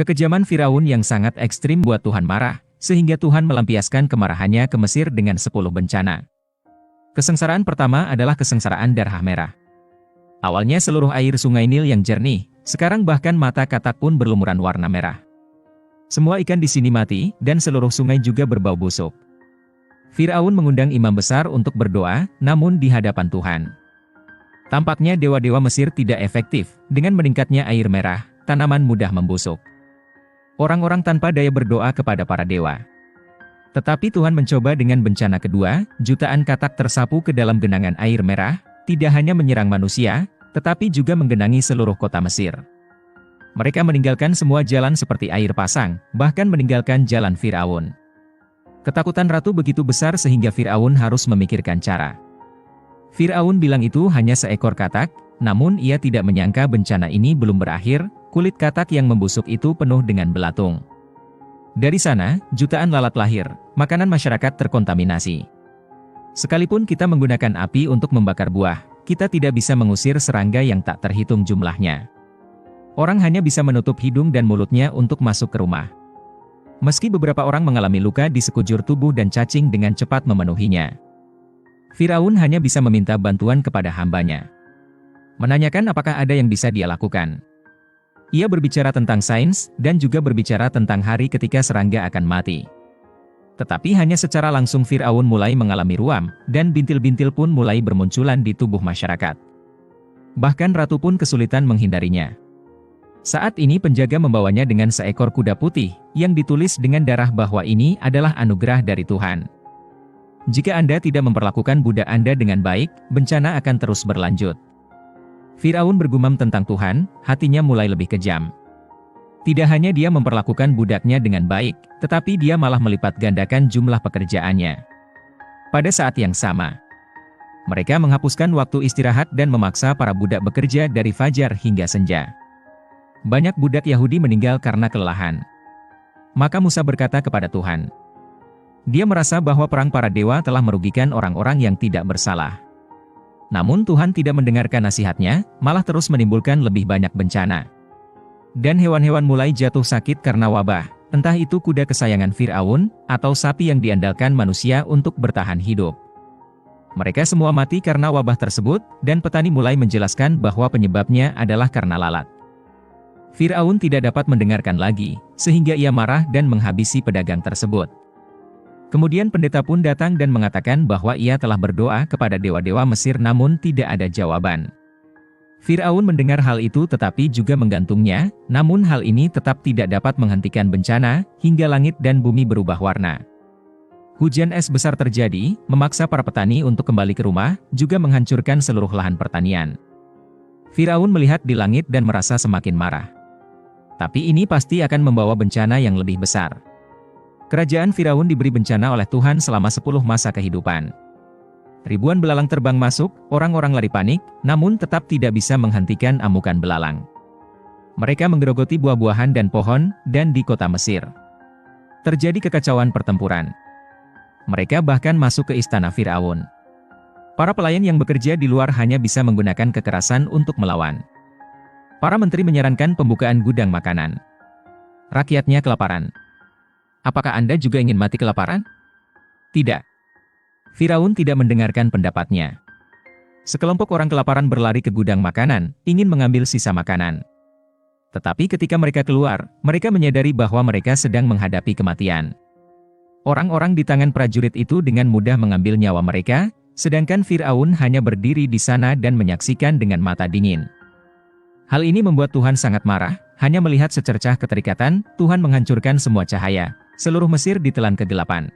Kekejaman Firaun yang sangat ekstrim buat Tuhan marah, sehingga Tuhan melampiaskan kemarahannya ke Mesir dengan 10 bencana. Kesengsaraan pertama adalah kesengsaraan darah merah. Awalnya seluruh air sungai Nil yang jernih, sekarang bahkan mata katak pun berlumuran warna merah. Semua ikan di sini mati, dan seluruh sungai juga berbau busuk. Firaun mengundang imam besar untuk berdoa, namun di hadapan Tuhan. Tampaknya dewa-dewa Mesir tidak efektif, dengan meningkatnya air merah, tanaman mudah membusuk. Orang-orang tanpa daya berdoa kepada para dewa. Tetapi Tuhan mencoba dengan bencana kedua, jutaan katak tersapu ke dalam genangan air merah, tidak hanya menyerang manusia, tetapi juga menggenangi seluruh kota Mesir. Mereka meninggalkan semua jalan seperti air pasang, bahkan meninggalkan jalan Firaun. Ketakutan ratu begitu besar sehingga Firaun harus memikirkan cara. Firaun bilang itu hanya seekor katak, namun ia tidak menyangka bencana ini belum berakhir, kulit katak yang membusuk itu penuh dengan belatung. Dari sana, jutaan lalat lahir, makanan masyarakat terkontaminasi. Sekalipun kita menggunakan api untuk membakar buah, kita tidak bisa mengusir serangga yang tak terhitung jumlahnya. Orang hanya bisa menutup hidung dan mulutnya untuk masuk ke rumah. Meski beberapa orang mengalami luka di sekujur tubuh dan cacing dengan cepat memenuhinya. Firaun hanya bisa meminta bantuan kepada hambanya. Menanyakan apakah ada yang bisa dia lakukan. Ia berbicara tentang sains, dan juga berbicara tentang hari ketika serangga akan mati. Tetapi hanya secara langsung Firaun mulai mengalami ruam, dan bintil-bintil pun mulai bermunculan di tubuh masyarakat. Bahkan ratu pun kesulitan menghindarinya. Saat ini penjaga membawanya dengan seekor kuda putih, yang ditulis dengan darah bahwa ini adalah anugerah dari Tuhan. Jika Anda tidak memperlakukan budak Anda dengan baik, bencana akan terus berlanjut. Firaun bergumam tentang Tuhan, hatinya mulai lebih kejam. Tidak hanya dia memperlakukan budaknya dengan baik, tetapi dia malah melipat gandakan jumlah pekerjaannya. Pada saat yang sama, mereka menghapuskan waktu istirahat dan memaksa para budak bekerja dari fajar hingga senja. Banyak budak Yahudi meninggal karena kelelahan. Maka Musa berkata kepada Tuhan. Dia merasa bahwa perang para dewa telah merugikan orang-orang yang tidak bersalah. Namun Tuhan tidak mendengarkan nasihatnya, malah terus menimbulkan lebih banyak bencana. Dan hewan-hewan mulai jatuh sakit karena wabah, entah itu kuda kesayangan Firaun, atau sapi yang diandalkan manusia untuk bertahan hidup. Mereka semua mati karena wabah tersebut, dan petani mulai menjelaskan bahwa penyebabnya adalah karena lalat. Firaun tidak dapat mendengarkan lagi, sehingga ia marah dan menghabisi pedagang tersebut. Kemudian pendeta pun datang dan mengatakan bahwa ia telah berdoa kepada dewa-dewa Mesir namun tidak ada jawaban. Firaun mendengar hal itu tetapi juga menggantungnya, namun hal ini tetap tidak dapat menghentikan bencana, hingga langit dan bumi berubah warna. Hujan es besar terjadi, memaksa para petani untuk kembali ke rumah, juga menghancurkan seluruh lahan pertanian. Firaun melihat di langit dan merasa semakin marah. Tapi ini pasti akan membawa bencana yang lebih besar. Kerajaan Firaun diberi bencana oleh Tuhan selama 10 masa kehidupan. Ribuan belalang terbang masuk, orang-orang lari panik, namun tetap tidak bisa menghentikan amukan belalang. Mereka menggerogoti buah-buahan dan pohon, dan di kota Mesir terjadi kekacauan pertempuran. Mereka bahkan masuk ke istana Firaun. Para pelayan yang bekerja di luar hanya bisa menggunakan kekerasan untuk melawan. Para menteri menyarankan pembukaan gudang makanan. Rakyatnya kelaparan. Apakah Anda juga ingin mati kelaparan? Tidak. Firaun tidak mendengarkan pendapatnya. Sekelompok orang kelaparan berlari ke gudang makanan, ingin mengambil sisa makanan. Tetapi ketika mereka keluar, mereka menyadari bahwa mereka sedang menghadapi kematian. Orang-orang di tangan prajurit itu dengan mudah mengambil nyawa mereka, sedangkan Firaun hanya berdiri di sana dan menyaksikan dengan mata dingin. Hal ini membuat Tuhan sangat marah, hanya melihat secercah keterikatan, Tuhan menghancurkan semua cahaya, seluruh Mesir ditelan kegelapan.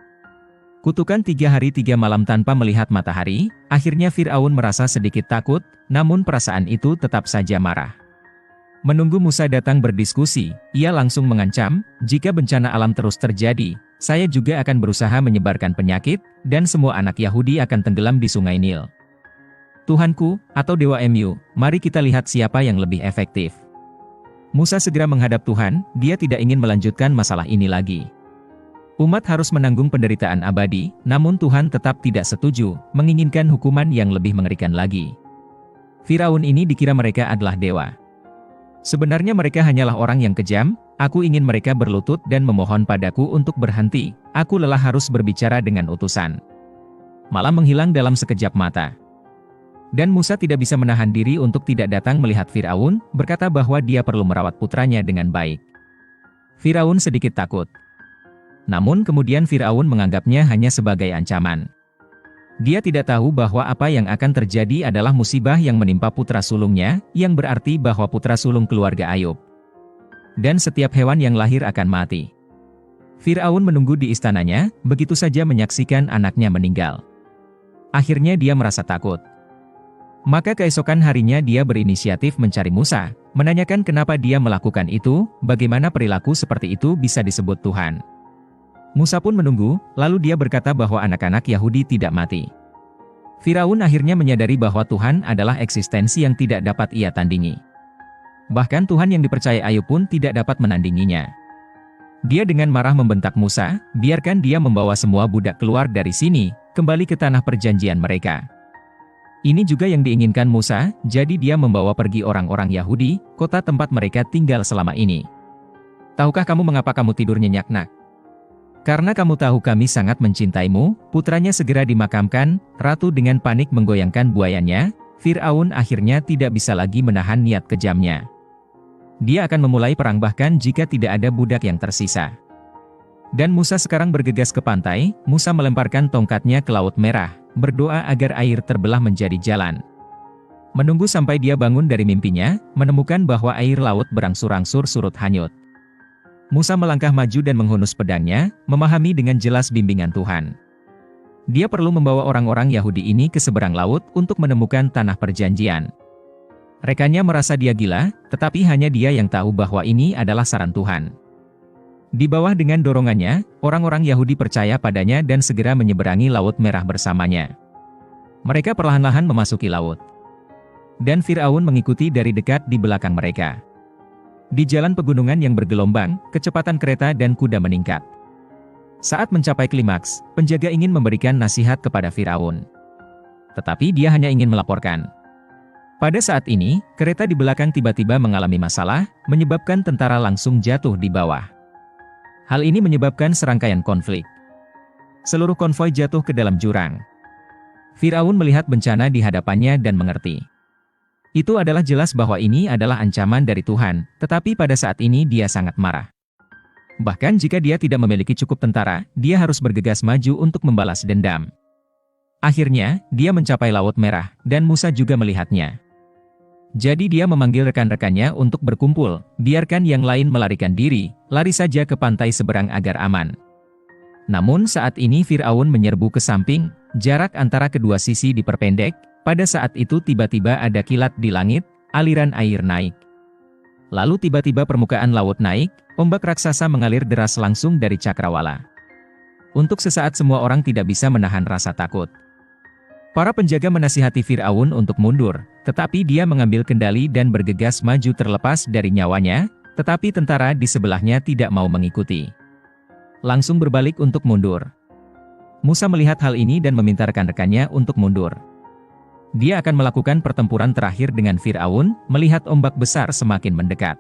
Kutukan 3 hari 3 malam tanpa melihat matahari, akhirnya Firaun merasa sedikit takut, namun perasaan itu tetap saja marah. Menunggu Musa datang berdiskusi, ia langsung mengancam, jika bencana alam terus terjadi, saya juga akan berusaha menyebarkan penyakit, dan semua anak Yahudi akan tenggelam di sungai Nil. Tuhanku, atau Dewa MU, mari kita lihat siapa yang lebih efektif. Musa segera menghadap Tuhan, dia tidak ingin melanjutkan masalah ini lagi. Umat harus menanggung penderitaan abadi, namun Tuhan tetap tidak setuju, menginginkan hukuman yang lebih mengerikan lagi. Firaun ini dikira mereka adalah dewa. Sebenarnya mereka hanyalah orang yang kejam, Aku ingin mereka berlutut dan memohon padaku untuk berhenti, aku lelah harus berbicara dengan utusan. Malam menghilang dalam sekejap mata. Dan Musa tidak bisa menahan diri untuk tidak datang melihat Firaun, berkata bahwa dia perlu merawat putranya dengan baik. Firaun sedikit takut. Namun kemudian Firaun menganggapnya hanya sebagai ancaman. Dia tidak tahu bahwa apa yang akan terjadi adalah musibah yang menimpa putra sulungnya, yang berarti bahwa putra sulung keluarga Ayub. Dan setiap hewan yang lahir akan mati. Firaun menunggu di istananya, begitu saja menyaksikan anaknya meninggal. Akhirnya dia merasa takut. Maka keesokan harinya dia berinisiatif mencari Musa, menanyakan kenapa dia melakukan itu, bagaimana perilaku seperti itu bisa disebut Tuhan. Musa pun menunggu, lalu dia berkata bahwa anak-anak Yahudi tidak mati. Firaun akhirnya menyadari bahwa Tuhan adalah eksistensi yang tidak dapat ia tandingi. Bahkan Tuhan yang dipercaya Ayub pun tidak dapat menandinginya. Dia dengan marah membentak Musa, biarkan dia membawa semua budak keluar dari sini, kembali ke tanah perjanjian mereka. Ini juga yang diinginkan Musa, jadi dia membawa pergi orang-orang Yahudi, kota tempat mereka tinggal selama ini. Tahukah kamu mengapa kamu tidur nyenyak, nak? Karena kamu tahu kami sangat mencintaimu, putranya segera dimakamkan. Ratu dengan panik menggoyangkan buayanya, Firaun akhirnya tidak bisa lagi menahan niat kejamnya. Dia akan memulai perang bahkan jika tidak ada budak yang tersisa. Dan Musa sekarang bergegas ke pantai, Musa melemparkan tongkatnya ke Laut Merah, berdoa agar air terbelah menjadi jalan. Menunggu sampai dia bangun dari mimpinya, menemukan bahwa air laut berangsur-angsur surut hanyut. Musa melangkah maju dan menghunus pedangnya, memahami dengan jelas bimbingan Tuhan. Dia perlu membawa orang-orang Yahudi ini ke seberang laut untuk menemukan tanah perjanjian. Rekannya merasa dia gila, tetapi hanya dia yang tahu bahwa ini adalah saran Tuhan. Di bawah dengan dorongannya, orang-orang Yahudi percaya padanya dan segera menyeberangi Laut Merah bersamanya. Mereka perlahan-lahan memasuki laut. Dan Firaun mengikuti dari dekat di belakang mereka. Di jalan pegunungan yang bergelombang, kecepatan kereta dan kuda meningkat. Saat mencapai klimaks, penjaga ingin memberikan nasihat kepada Firaun. Tetapi dia hanya ingin melaporkan. Pada saat ini, kereta di belakang tiba-tiba mengalami masalah, menyebabkan tentara langsung jatuh di bawah. Hal ini menyebabkan serangkaian konflik. Seluruh konvoi jatuh ke dalam jurang. Firaun melihat bencana di hadapannya dan mengerti. Itu adalah jelas bahwa ini adalah ancaman dari Tuhan, tetapi pada saat ini dia sangat marah. Bahkan jika dia tidak memiliki cukup tentara, dia harus bergegas maju untuk membalas dendam. Akhirnya, dia mencapai Laut Merah, dan Musa juga melihatnya. Jadi dia memanggil rekan-rekannya untuk berkumpul, biarkan yang lain melarikan diri, lari saja ke pantai seberang agar aman. Namun saat ini Firaun menyerbu ke samping, jarak antara kedua sisi diperpendek. Pada saat itu tiba-tiba ada kilat di langit, aliran air naik. Lalu tiba-tiba permukaan laut naik, ombak raksasa mengalir deras langsung dari cakrawala. Untuk sesaat semua orang tidak bisa menahan rasa takut. Para penjaga menasihati Firaun untuk mundur, tetapi dia mengambil kendali dan bergegas maju terlepas dari nyawanya, tetapi tentara di sebelahnya tidak mau mengikuti. Langsung berbalik untuk mundur. Musa melihat hal ini dan meminta rekan-rekannya untuk mundur. Dia akan melakukan pertempuran terakhir dengan Firaun, melihat ombak besar semakin mendekat.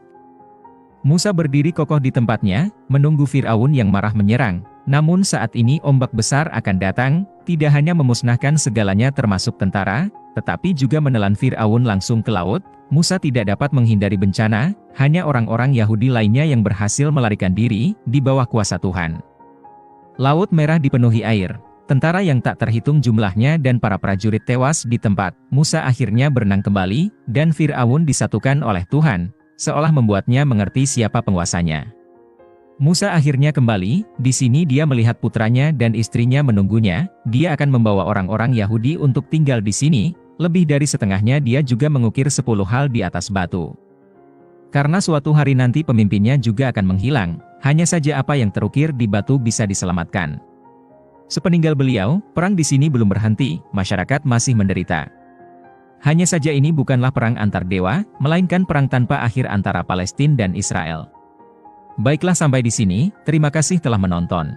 Musa berdiri kokoh di tempatnya, menunggu Firaun yang marah menyerang. Namun saat ini ombak besar akan datang, tidak hanya memusnahkan segalanya termasuk tentara, tetapi juga menelan Firaun langsung ke laut. Musa tidak dapat menghindari bencana, hanya orang-orang Yahudi lainnya yang berhasil melarikan diri, di bawah kuasa Tuhan. Laut Merah dipenuhi air. Tentara yang tak terhitung jumlahnya dan para prajurit tewas di tempat. Musa akhirnya berenang kembali, dan Firaun disatukan oleh Tuhan, seolah membuatnya mengerti siapa penguasanya. Musa akhirnya kembali, di sini dia melihat putranya dan istrinya menunggunya. Dia akan membawa orang-orang Yahudi untuk tinggal di sini, lebih dari setengahnya dia juga mengukir 10 hal di atas batu. Karena suatu hari nanti pemimpinnya juga akan menghilang, hanya saja apa yang terukir di batu bisa diselamatkan. Sepeninggal beliau, perang di sini belum berhenti, masyarakat masih menderita. Hanya saja ini bukanlah perang antar dewa, melainkan perang tanpa akhir antara Palestina dan Israel. Baiklah sampai di sini, terima kasih telah menonton.